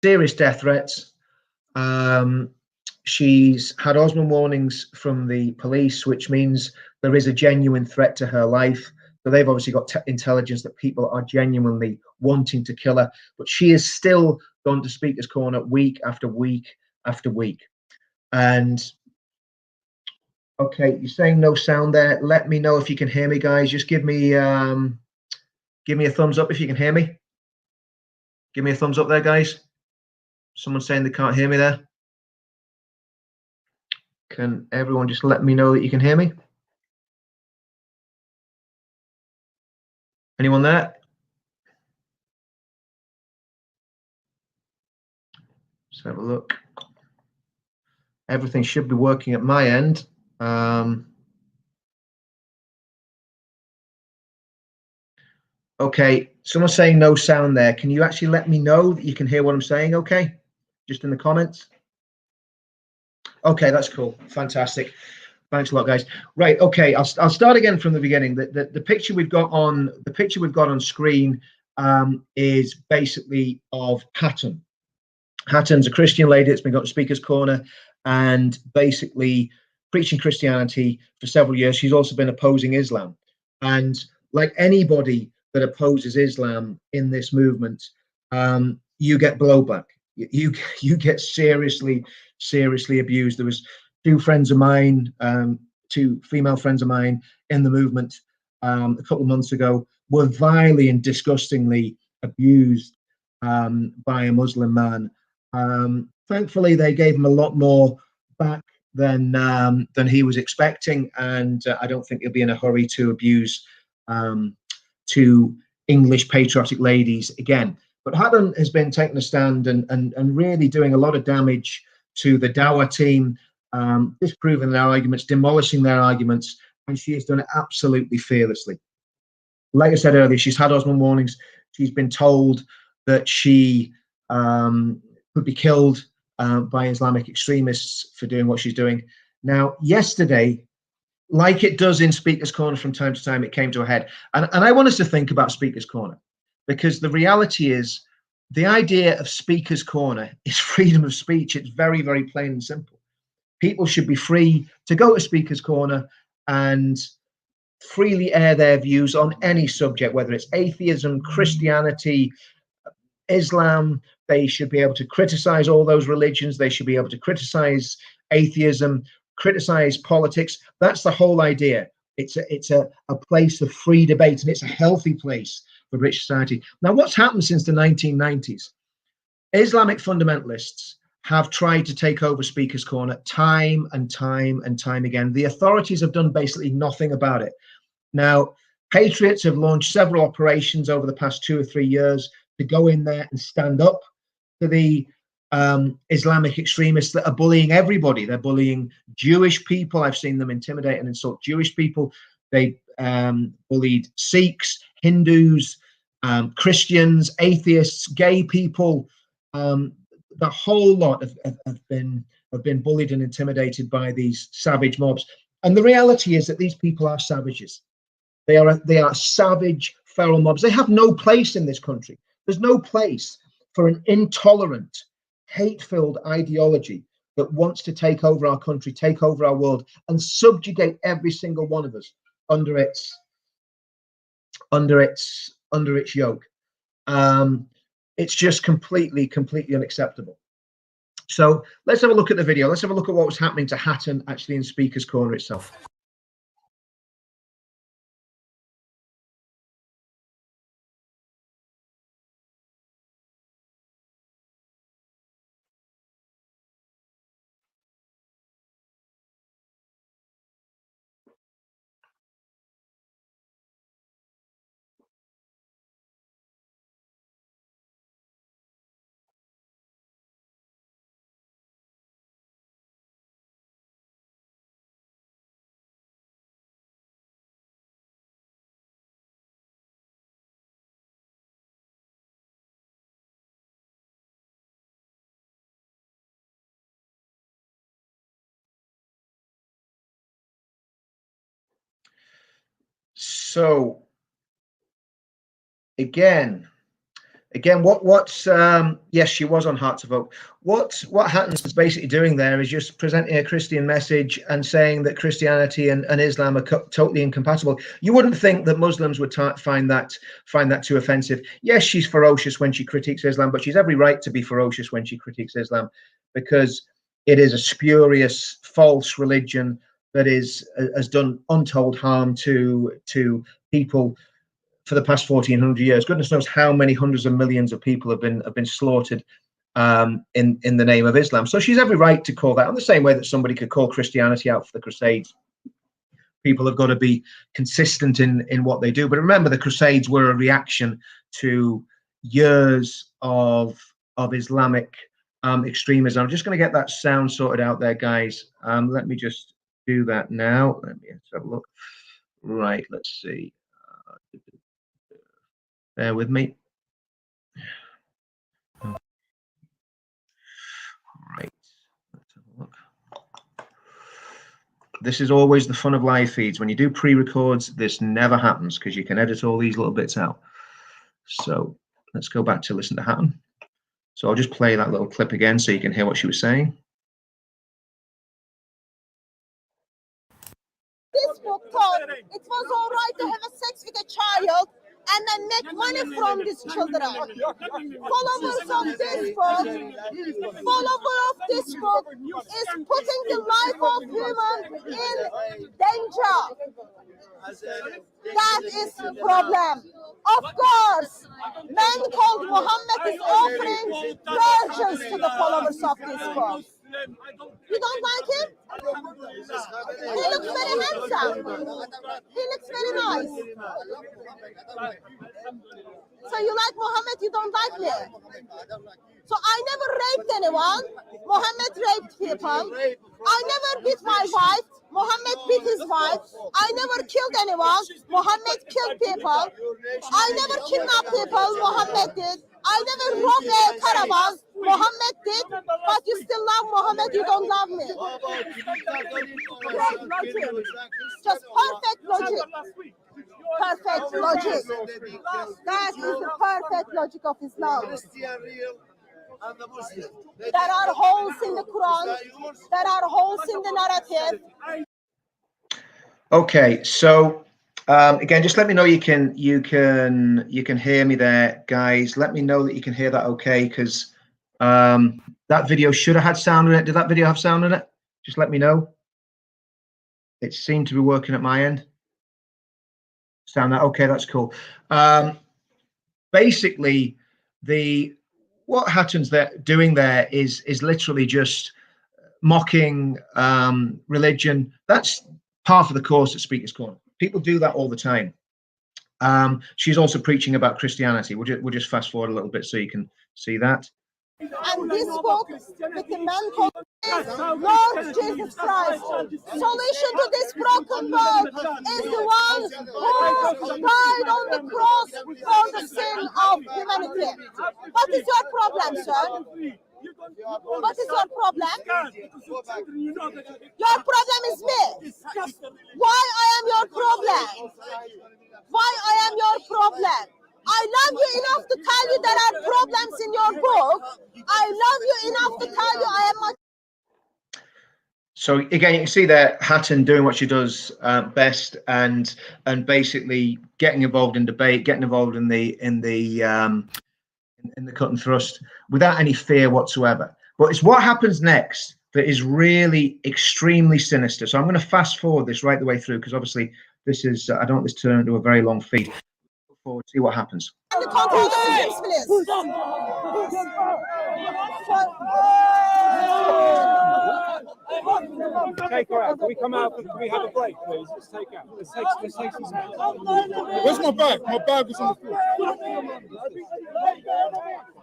serious death threats. She's had Osmond warnings from the police, which means there is a genuine threat to her life. So they've obviously got intelligence that people are genuinely wanting to kill her, but she has still gone to Speaker's Corner week after week after week. And okay, you're saying no sound there. Let me know if you can hear me, guys. Just give me a thumbs up if you can hear me. Give me a thumbs up there, guys. Someone's saying they can't hear me there. Can everyone just let me know that you can hear me? Anyone there? Let's have a look. Everything should be working at my end. Okay, someone's saying no sound there. Can you actually let me know that you can hear what I'm saying? Okay, just in the comments. Okay, that's cool. Fantastic. Thanks a lot, guys. Right. Okay, I'll start again from the beginning. The picture we've got on screen is basically of Hatton. Hatton's a Christian lady that's been got to Speaker's Corner and basically preaching Christianity for several years. She's also been opposing Islam, and like anybody that opposes Islam in this movement, you get blowback. You get seriously abused. There was two friends of mine, two female friends of mine in the movement a couple of months ago, were vilely and disgustingly abused by a Muslim man. Thankfully, they gave him a lot more back than he was expecting, and I don't think he'll be in a hurry to abuse two English patriotic ladies again. But Hatton has been taking a stand and really doing a lot of damage to the Dawah team, disproving their arguments, demolishing their arguments, and she has done it absolutely fearlessly. Like I said earlier, she's had Osmond warnings. She's been told that she could be killed by Islamic extremists for doing what she's doing. Now, yesterday, like it does in Speaker's Corner from time to time, it came to a head. And I want us to think about Speaker's Corner, because the reality is the idea of Speaker's Corner is freedom of speech. It's very, very plain and simple. People should be free to go to Speaker's Corner and freely air their views on any subject, whether it's atheism, Christianity, Islam. They should be able to criticize all those religions. They should be able to criticize atheism, criticize politics. That's the whole idea. It's a place of free debate, and it's a healthy place for British society. Now, what's happened since the 1990s? Islamic fundamentalists have tried to take over Speaker's Corner time and time and time again. The authorities have done basically nothing about it. Now, patriots have launched several operations over the past 2 or 3 years to go in there and stand up to the Islamic extremists that are bullying everybody. They're bullying Jewish people. I've seen them intimidate and insult Jewish people. They bullied Sikhs, Hindus, Christians, atheists, gay people. The whole lot have been bullied and intimidated by these savage mobs. And the reality is that these people are savages. They are savage, feral mobs. They have no place in this country. There's no place for an intolerant, hate-filled ideology that wants to take over our country, take over our world, and subjugate every single one of us under its yoke. It's just completely unacceptable. So let's have a look at the video. Let's have a look at what was happening to Hatton actually in Speaker's Corner itself. So again, Again, yes, she was on Heart to Vote. What Hatton's is basically doing there is just presenting a Christian message and saying that Christianity and Islam are totally incompatible. You wouldn't think that Muslims would find that too offensive. Yes, she's ferocious when she critiques Islam, but she's every right to be ferocious when she critiques Islam, because it is a spurious, false religion that has done untold harm to people for the past 1400 years. Goodness knows how many hundreds of millions of people have been slaughtered in the name of Islam. So she's every right to call that, in the same way that somebody could call Christianity out for the Crusades. People have got to be consistent in what they do. But remember, the Crusades were a reaction to years of Islamic extremism. I'm just going to get that sound sorted out there, guys. Let me just do that now. Let me have a look. Right, let's see. Bear with me. Right, let's have a look. This is always the fun of live feeds. When you do pre-records, this never happens because you can edit all these little bits out. So let's go back to listen to Hatton. So I'll just play that little clip again so you can hear what she was saying. This book thought it was all right to have a sex with a child and then make money from these children. Followers of this book is putting the life of human in danger. That is the problem. Of course, men called Muhammad is offering virgins to the followers of this book. You don't like him? He looks very handsome. He looks very nice. So you like Muhammad, you don't like me? So I never raped anyone. Muhammad raped people. I never beat my wife. Muhammad beat his wife. I never killed anyone. Muhammad killed people. I never kidnapped people. Muhammad did. I never robbed a caravan. Muhammad did. But you still love Muhammad. You don't love me. Great logic. Just perfect logic. Perfect logic. That is the perfect logic of Islam. There are holes in the Quran. There are holes in the narrative. Okay, so again, just let me know you can hear me there, guys. Let me know that you can hear that okay, because that video should have had sound in it. Did that video have sound in it? Just let me know. It seemed to be working at my end. Sound that okay? That's cool. Basically, what Hatton's doing there is literally just mocking religion. That's part of the course at Speaker's Corner. People do that all the time. She's also preaching about Christianity. We'll just fast forward a little bit so you can see that. And this book with the man called Lord Jesus Christ. Solution to this broken world is the one who died on the cross for the sin of humanity. What is your problem, sir? What is your problem? Your problem is me. Why I am your problem? Why I am your problem? I love you enough to tell you there are problems in your book. I love you enough to tell you I am much. So again, you can see there Hatton doing what she does best, and basically getting involved in debate, getting involved in the cut and thrust without any fear whatsoever. But it's what happens next that is really extremely sinister. So I'm going to fast forward this right the way through, because obviously this is I don't want this to turn into a very long feed. Look forward to see what happens. Take her out. Can we come out? Can we have a break, please? Let's take out. Let's take some space. Where's my bag? My bag is on the floor.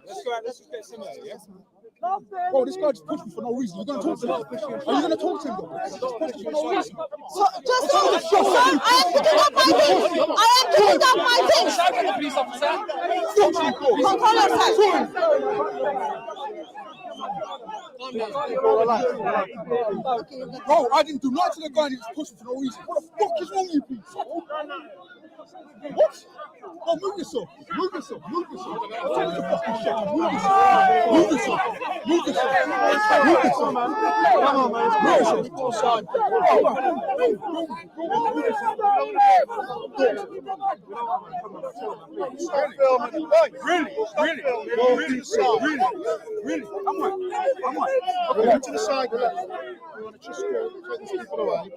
Let's go out. Let's just get some air, yeah? Bro, this guy just pushed me for no reason. You're going to talk to him? Are you going to talk to him, though? Just pushed me for no reason. So, I am picking up my things. I am picking up my things. Control yourself. Bro, I didn't do nothing to the guy and he just pushed me for no reason. What the fuck is wrong with you people? What? Oh, move yourself. Move yourself. Move yourself. Take the fucking shot. Move yourself. Move yourself. Move yourself. Move yourself, man. Come on, man. Move yourself. To the side. Stop filming. Really. I'm right. Okay, go to the side with that. You want to just take these people away?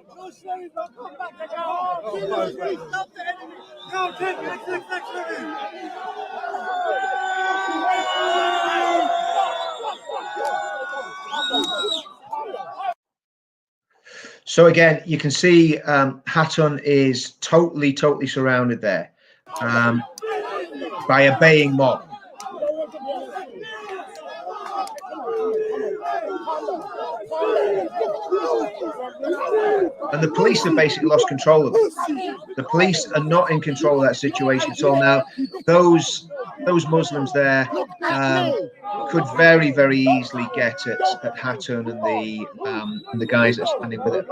So again, you can see Hatton is totally surrounded there by a baying mob. And the police have basically lost control of it. The police are not in control of that situation at all now. Those Muslims there could very easily get at Hatton and the guys that are standing with it.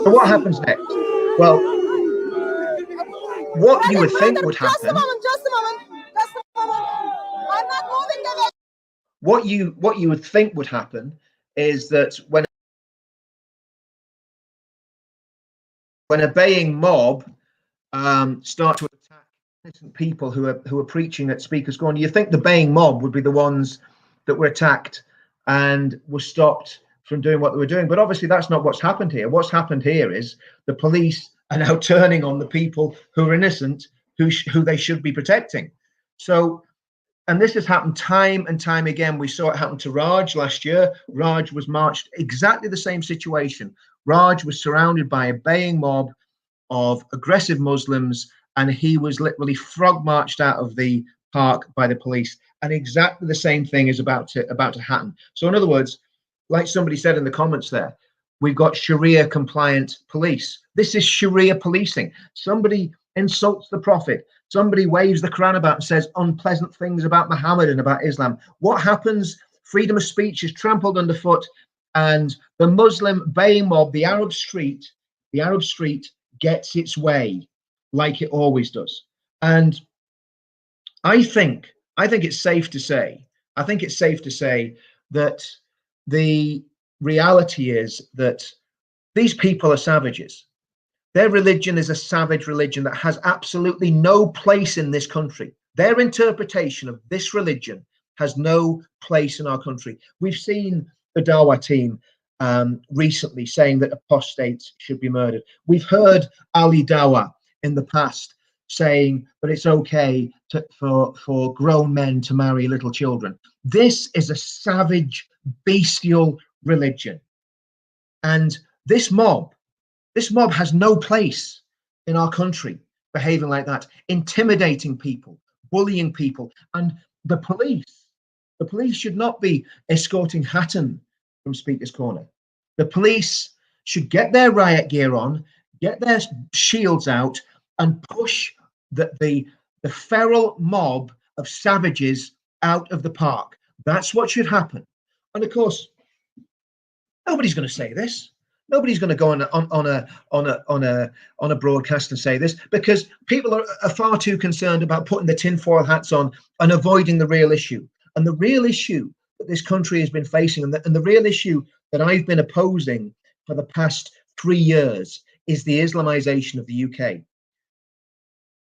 So what happens next? Well, what you would think would happen. Just a moment. I'm not moving the way. What you would think would happen is that when a baying mob start to attack innocent people who are preaching at Speaker's Corner, you think the baying mob would be the ones that were attacked and were stopped from doing what they were doing. But obviously that's not what's happened here. What's happened here is the police are now turning on the people who are innocent, who they should be protecting. So, and this has happened time and time again. We saw it happen to Raj last year. Raj was marched, exactly the same situation. Raj was surrounded by a baying mob of aggressive Muslims, and he was literally frog marched out of the park by the police. And exactly the same thing is about to happen. So in other words, like somebody said in the comments there, we've got Sharia compliant police. This is Sharia policing. Somebody insults the Prophet. Somebody waves the Quran about and says unpleasant things about Muhammad and about Islam. What happens? Freedom of speech is trampled underfoot, and the Muslim baying mob, the Arab street gets its way like it always does. And I think it's safe to say, that the reality is that these people are savages. Their religion is a savage religion that has absolutely no place in this country. Their interpretation of this religion has no place in our country. We've seen the Dawa team recently saying that apostates should be murdered. We've heard Ali Dawa in the past saying that it's okay for grown men to marry little children. This is a savage, bestial religion. And this mob has no place in our country, behaving like that, intimidating people, bullying people. And the police should not be escorting Hatton from Speaker's Corner. The police should get their riot gear on, get their shields out, and push the feral mob of savages out of the park. That's what should happen. And of course, nobody's going to say this. Nobody's going to go on a broadcast and say this, because people are far too concerned about putting the tinfoil hats on and avoiding the real issue. And the real issue that this country has been facing, and the real issue that I've been opposing for the past 3 years, is the Islamization of the UK.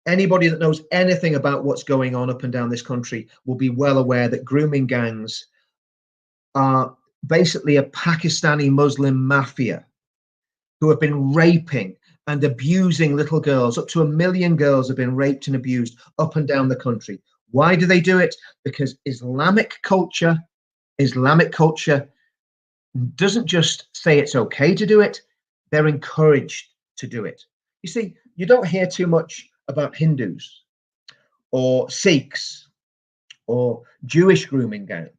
Anybody that knows anything about what's going on up and down this country will be well aware that grooming gangs are basically a Pakistani Muslim mafia who have been raping and abusing little girls. Up to 1 million girls have been raped and abused up and down the country. Why do they do it? Because Islamic culture doesn't just say it's okay to do it, they're encouraged to do it. You see, you don't hear too much about Hindus or Sikhs or Jewish grooming gangs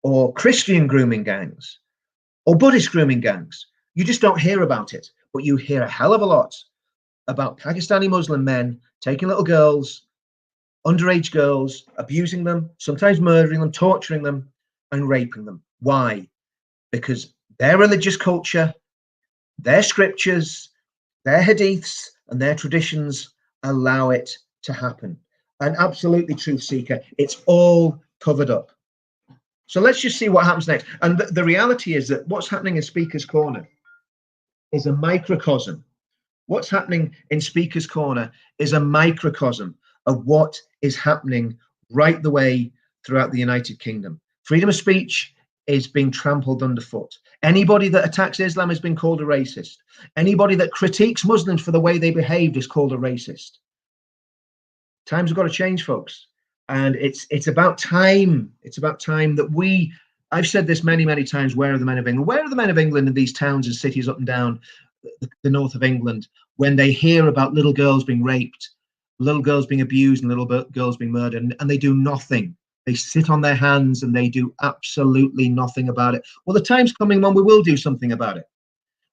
or Christian grooming gangs or Buddhist grooming gangs. You just don't hear about it, but you hear a hell of a lot about Pakistani Muslim men taking little girls, underage girls, abusing them, sometimes murdering them, torturing them, and raping them. Why? Because their religious culture, their scriptures, Their hadiths and their traditions allow it to happen. And absolutely, truth seeker, it's all covered up. So let's just see what happens next. And the reality is that what's happening in Speaker's Corner is a microcosm. What's happening in Speaker's Corner is a microcosm of what is happening right the way throughout the United Kingdom. Freedom of speech is being trampled underfoot. Anybody that attacks Islam has been called a racist. Anybody that critiques Muslims for the way they behaved is called a racist. Times have got to change, folks. And it's about time. It's about time that we, I've said this many, many times, where are the men of England? Where are the men of England in these towns and cities up and down the north of England when they hear about little girls being raped, little girls being abused and little girls being murdered, and they do nothing? They sit on their hands and they do absolutely nothing about it. Well, the time's coming when we will do something about it,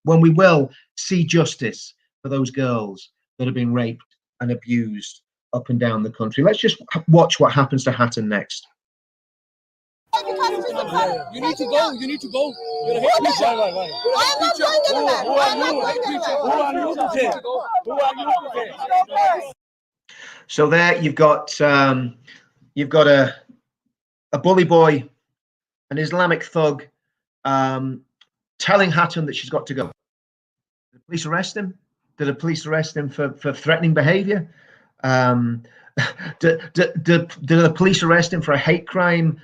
when we will see justice for those girls that have been raped and abused up and down the country. Let's just watch what happens to Hatton next. You need to go. You need to go. You're a hate preacher. I am not going anywhere. I am not going anywhere. Who are you? So there you've got a bully boy, an Islamic thug, telling Hatton that she's got to go. Did the police arrest him? Did the police arrest him for threatening behavior? Did the police arrest him for a hate crime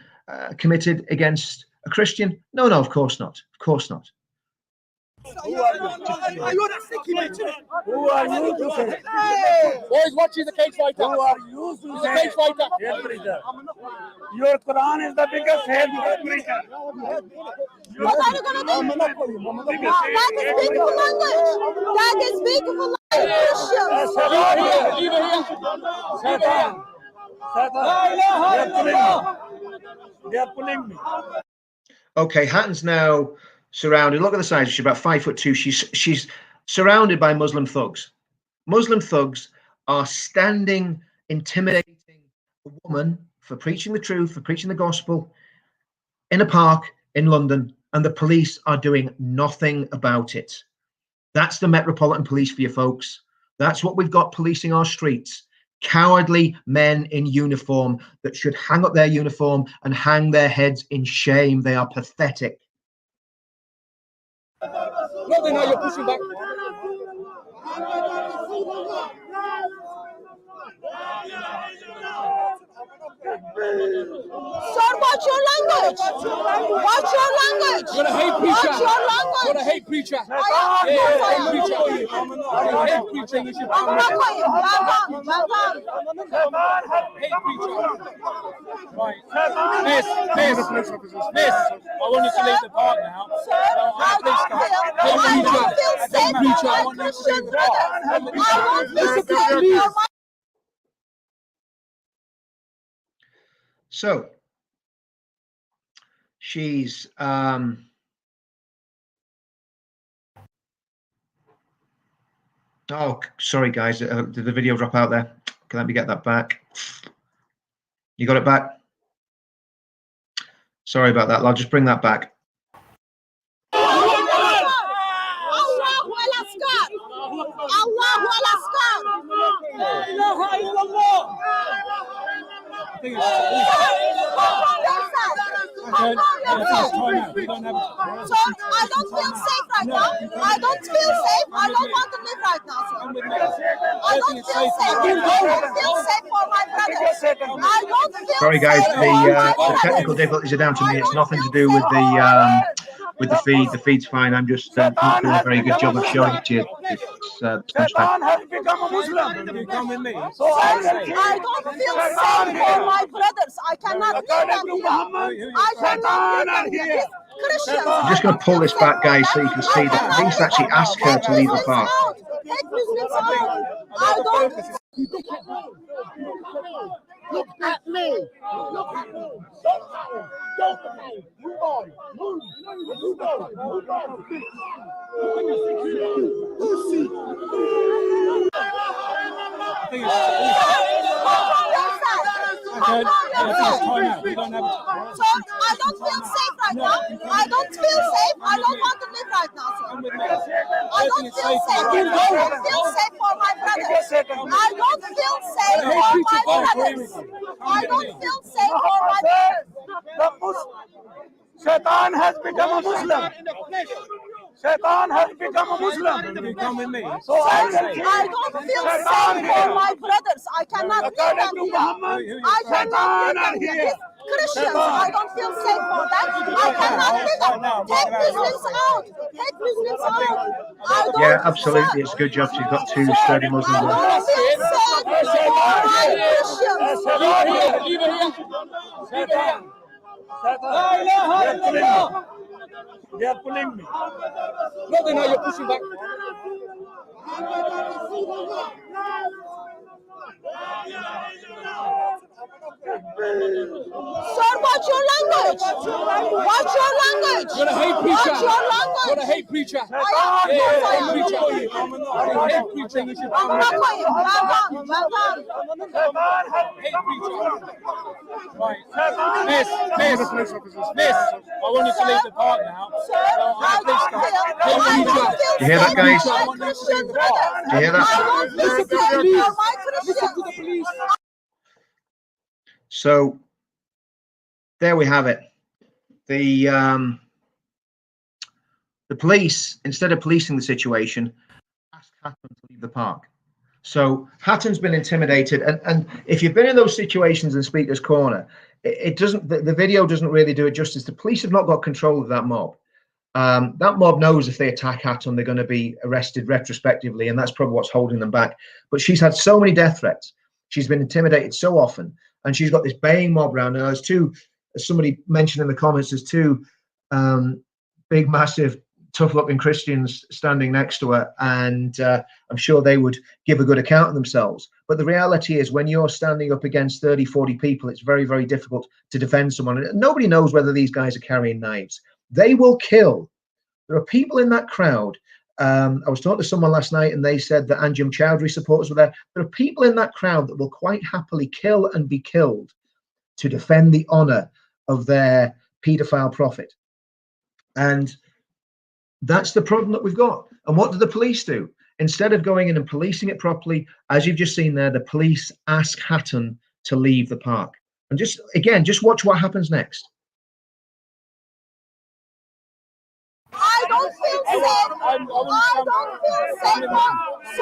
committed against a Christian? No, of course not. Of course not. Who are you to say? Boys, watching the cage fighter. Who are you to say? The cage fighter. Your Quran is the biggest hate preacher. What are you going to do? That is beautiful language. That is beautiful language. They are pulling me. Okay, Hatton's now surrounded. Look at the size. She's about 5'2". She's surrounded by Muslim thugs. Muslim thugs are standing, intimidating a woman for preaching the truth, for preaching the gospel in a park in London, and the police are doing nothing about it. That's the Metropolitan Police for you folks. That's what we've got policing our streets. Cowardly men in uniform that should hang up their uniform and hang their heads in shame. They are pathetic. No, they know you're pushing back. Sir, watch your language. Watch your language. You're a hate preacher. Watch your language. You're a hate preacher. I am hate preacher. You're a hate preacher. You should I'm not going. hate preacher. Right. Miss, I want you to leave the park now. Sir, I don't feel safe for my Christian brother. I won't feel safe for my... So she's oh, sorry guys, did the video drop out there? Can let me get that back. You got it back? Sorry about that. I'll just bring that back. So I don't feel safe right now. I don't feel safe. I don't want to live right now, sir. I don't feel safe. I don't feel safe for my brothers. I don't feel Sorry guys, safe for my the brothers. technical difficulties are down to me. It's nothing to do with the feed. The feed's fine. I'm just not doing a very good job of showing it to you. Satan has become a Muslim. You come with me. So I don't feel safe for my brothers. I cannot leave them here. I cannot leave them here. Christians. I'm just going to pull this back, guys, so you can see the police actually ask her to leave the park. Take Muslims out. I don't. look at me. Look at me. Don't move on. Move. Move on. Move on. Pussy. Sir, I don't feel safe right now. I don't feel safe. I don't want to live right now, sir. I don't feel safe. I don't feel safe for my brothers. I don't feel safe for my brothers. I don't feel safe for my brothers. Shaitan has become a Muslim. Shaitan has become a Muslim. You come with me. So I don't feel safe for my brothers. I cannot leave them here. I cannot leave them here. Christians, I don't feel safe for them. I cannot leave them. Take Muslims out. Take Muslims out. I don't, Yeah, absolutely. It's a good job she's got two sturdy Muslims. I don't feel safe for my Christians. leave it here. Shaitan. They are pulling me. No, they know you're pushing back. Sir, watch your language. Watch your language. You're a hate preacher. Watch your language. You're a hate preacher. I am. Yes, I am. I'm a hate preacher. I'm not going. Well done. Well done. Hate preacher. Right. Miss, I want you to leave the park now. Sir, I don't feel Do you hear that, guys? my Christian brothers. Do you hear that? I don't feel safe for my Christians. So there we have it. The police, instead of policing the situation, asked Hatton to leave the park. So Hatton's been intimidated, and if you've been in those situations in Speaker's Corner, it doesn't. The video doesn't really do it justice. The police have not got control of that mob. That mob knows if they attack Hatton, they're going to be arrested retrospectively, and that's probably what's holding them back. But she's had so many death threats. She's been intimidated so often, and she's got this baying mob around her. There's two, as somebody mentioned in the comments, there's two big, massive, tough-looking Christians standing next to her, and I'm sure they would give a good account of themselves. But the reality is, when you're standing up against 30, 40 people, it's very, very difficult to defend someone. And nobody knows whether these guys are carrying knives. They will kill. There are people in that crowd. I was talking to someone last night, and they said that Anjum Chowdhury supporters were there. There are people in that crowd that will quite happily kill and be killed to defend the honor of their paedophile prophet. And that's the problem that we've got. And what do the police do? Instead of going in and policing it properly, as you've just seen there, the police ask Hatton to leave the park. And just, again, just watch what happens next. I don't feel safe. I don't feel safe for I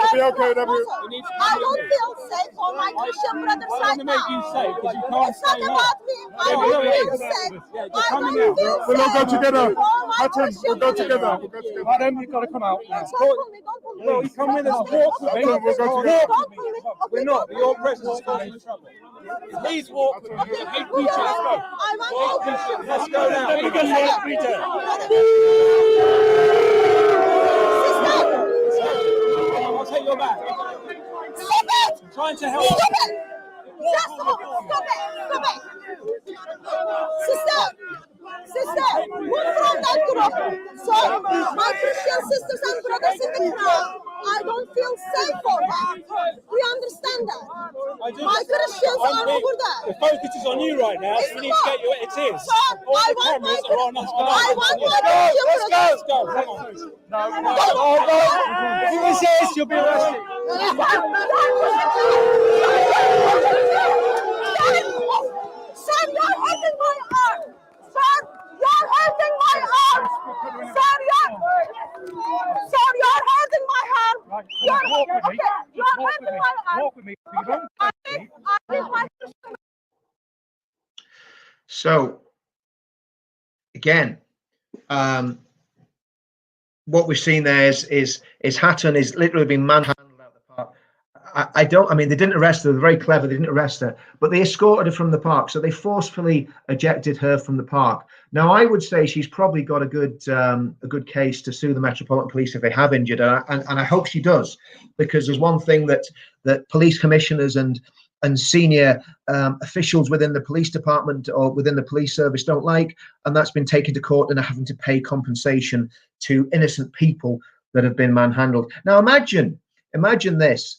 don't feel safe for my Christian brothers right now. It's not about me. I don't feel safe. I don't feel safe. We'll all go together. Hatton, we'll go together. Why don't you got to come out now? Don't pull me. No, you come with us. Walk with me. We'll go together. Don't pull me. We're not. Your presence is causing trouble. Please walk with me. Hate preacher. Let's go. I want to. Let's go now. Hate preacher. I'll take your back. Stop it! I'm trying to help. Stop it! Just stop it! Sister, move from that group. So, my Christian sisters and brothers in the crowd, I don't feel safe for them. We understand that. My Christians are over there. The focus is on you right now. So we need to get you. It is. Sir, I want my Christian Let's go. Come on. If you resist, you'll be arrested. Sir, you're hurting my arm. Sir, you're hurting my arm. Sir, you're hurting my arm. You're hurting my arm. Walk with me. So, again, what we've seen there is Hatton is literally being manhandled out the park. I mean, they didn't arrest her. They're very clever. They didn't arrest her, but they escorted her from the park. So they forcefully ejected her from the park. Now, I would say she's probably got a good case to sue the Metropolitan Police if they have injured her, and I hope she does, because there's one thing that police commissioners and senior officials within the police department or within the police service don't like, and that's been taken to court and are having to pay compensation to innocent people that have been manhandled. Now, imagine this.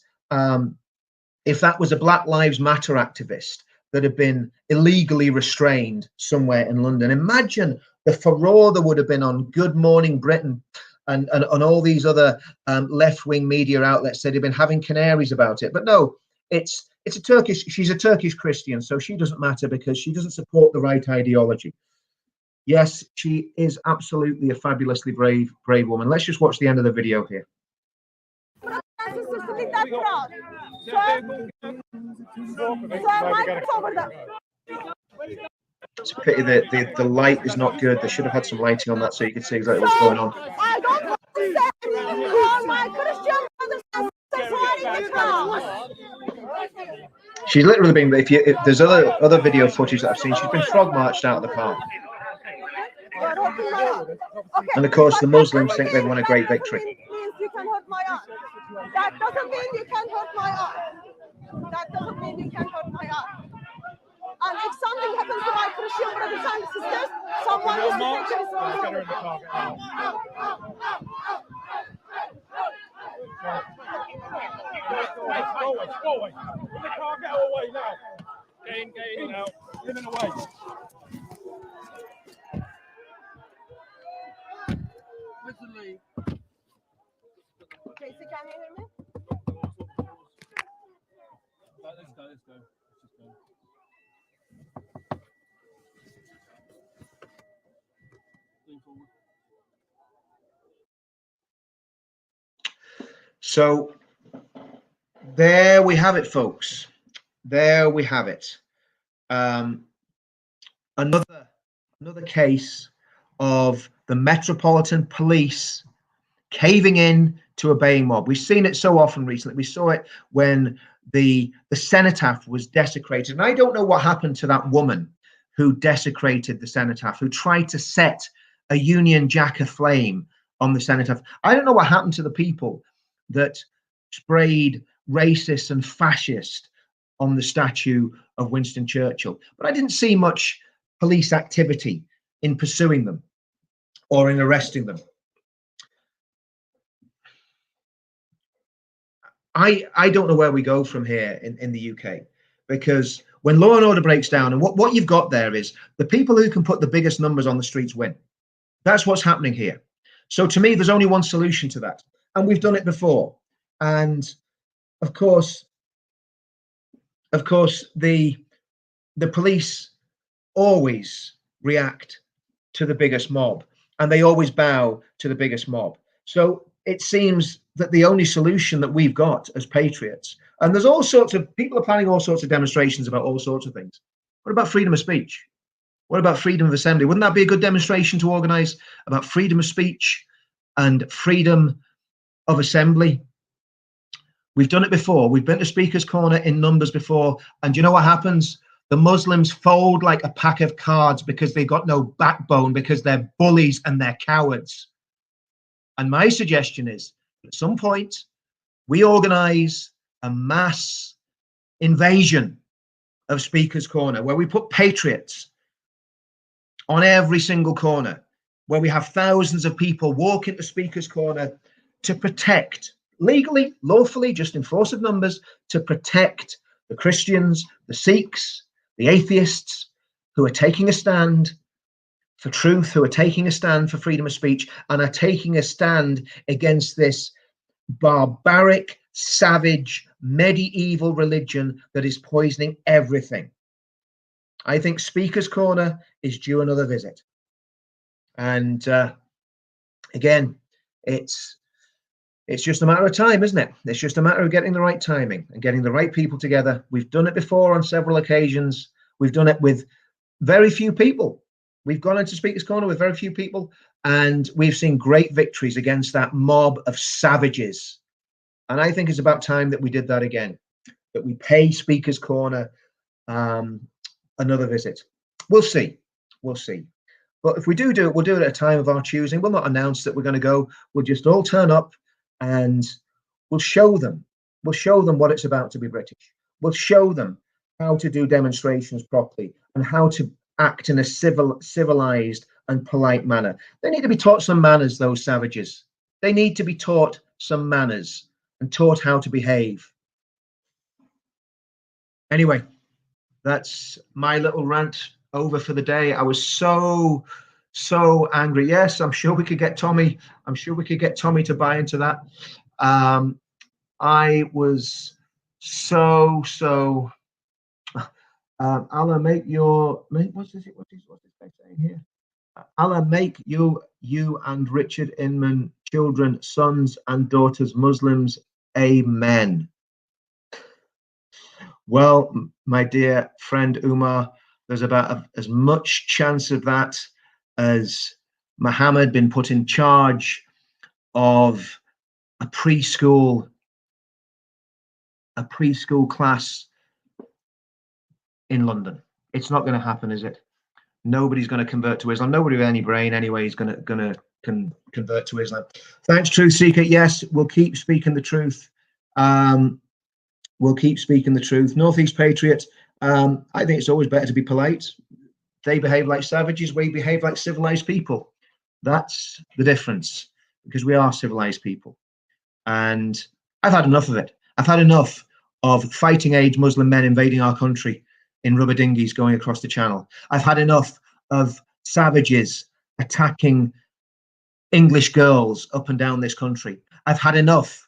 If that was a Black Lives Matter activist that have been illegally restrained somewhere in London. Imagine the furore there would have been on Good Morning Britain and all these other left-wing media outlets that have been having canaries about it. But no, she's a Turkish Christian, so she doesn't matter because she doesn't support the right ideology. Yes, she is absolutely a fabulously brave woman. Let's just watch the end of the video here. It's a pity that the light is not good. They should have had some lighting on that so you could see exactly what's going on. I don't want to say all my Christian brothers and sisters are in the car. She's literally been, if there's other video footage that I've seen, she's been frog marched out of the car. And of course, the Muslims think they've won a great victory. Means you can hurt my aunt. That doesn't mean you can hurt my aunt. That doesn't mean you can hurt my aunt. And if something happens to my Christian brothers and sisters, someone will take responsibility. Go away. The car, get away now. Get in now. Get in away. Casey, can you hear me? Let's go. So there we have it, folks. There we have it. Another case of the Metropolitan Police caving in to a baying mob. We've seen it so often recently. We saw it when the cenotaph was desecrated. And I don't know what happened to that woman who desecrated the cenotaph, who tried to set a Union Jack aflame on the cenotaph. I don't know what happened to the people that sprayed racist and fascist on the statue of Winston Churchill. But I didn't see much police activity in pursuing them or in arresting them. I don't know where we go from here in the UK, because when law and order breaks down, and what you've got there is the people who can put the biggest numbers on the streets win. That's what's happening here. So to me, there's only one solution to that. And we've done it before. And of course, the police always react to the biggest mob, and they always bow to the biggest mob. So it seems that the only solution that we've got as patriots, and there's all sorts of people are planning all sorts of demonstrations about all sorts of things. What about freedom of speech? What about freedom of assembly? Wouldn't that be a good demonstration to organize about freedom of speech and freedom of assembly? We've done it before. We've been to Speaker's Corner in numbers before. And you know what happens? The Muslims fold like a pack of cards because they've got no backbone, because they're bullies and they're cowards. And my suggestion is, at some point, we organize a mass invasion of Speaker's Corner, where we put patriots on every single corner, where we have thousands of people walk into Speaker's Corner to protect, legally, lawfully, just in force of numbers, to protect the Christians, the Sikhs, the atheists who are taking a stand for truth, who are taking a stand for freedom of speech, and are taking a stand against this barbaric, savage, medieval religion that is poisoning everything. I think Speaker's Corner is due another visit. And again, it's just a matter of time, isn't it? It's just a matter of getting the right timing and getting the right people together. We've done it before on several occasions. We've done it with very few people. We've gone into Speaker's Corner with very few people, and we've seen great victories against that mob of savages. And I think it's about time that we did that again, that we pay Speaker's Corner another visit. We'll see. We'll see. But if we do it, we'll do it at a time of our choosing. We'll not announce that we're going to go. We'll just all turn up and we'll show them. We'll show them what it's about to be British. We'll show them how to do demonstrations properly and how to act in a civilized and polite manner. They need to be taught some manners, those savages. They need to be taught some manners and taught how to behave. Anyway, That's my little rant over for the day. I was so angry. Yes, I'm sure we could get Tommy. I'm sure we could get Tommy to buy into that. I was so. Allah, make what's this guy saying here? Allah, make you and Richard Inman children, sons and daughters, Muslims. Amen. Well, my dear friend Umar, there's about as much chance of that as Muhammad been put in charge of a preschool class in London. It's not going to happen, is it? Nobody's going to convert to Islam. Nobody with any brain anyway is going to convert to Islam. Thanks, Truth Seeker. Yes, we'll keep speaking the truth. We'll keep speaking the truth. Northeast Patriot, I think it's always better to be polite. They behave like savages. We behave like civilized people. That's the difference, because we are civilized people. And I've had enough of it. I've had enough of fighting age Muslim men invading our country in rubber dinghies going across the channel. I've had enough of savages attacking English girls up and down this country. I've had enough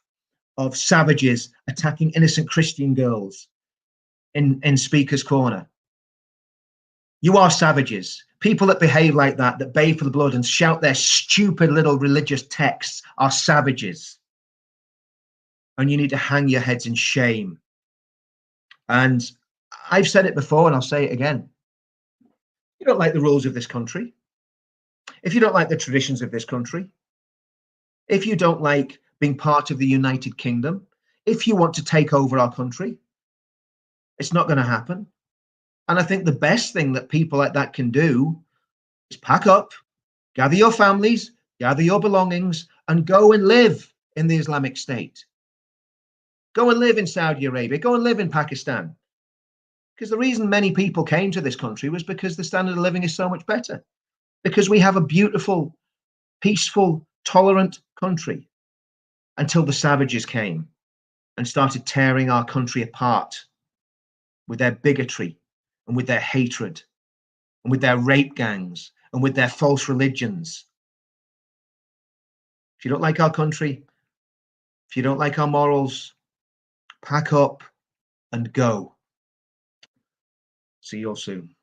of savages attacking innocent Christian girls in Speaker's Corner. You are savages. People that behave like that bay for the blood and shout their stupid little religious texts are savages. And you need to hang your heads in shame. And I've said it before, and I'll say it again. If you don't like the rules of this country, if you don't like the traditions of this country, if you don't like being part of the United Kingdom, if you want to take over our country, it's not going to happen. And I think the best thing that people like that can do is pack up, gather your families, gather your belongings, and go and live in the Islamic State. Go and live in Saudi Arabia. Go and live in Pakistan. Because the reason many people came to this country was because the standard of living is so much better. Because we have a beautiful, peaceful, tolerant country, until the savages came and started tearing our country apart with their bigotry and with their hatred and with their rape gangs and with their false religions. If you don't like our country, if you don't like our morals, pack up and go. See you all soon.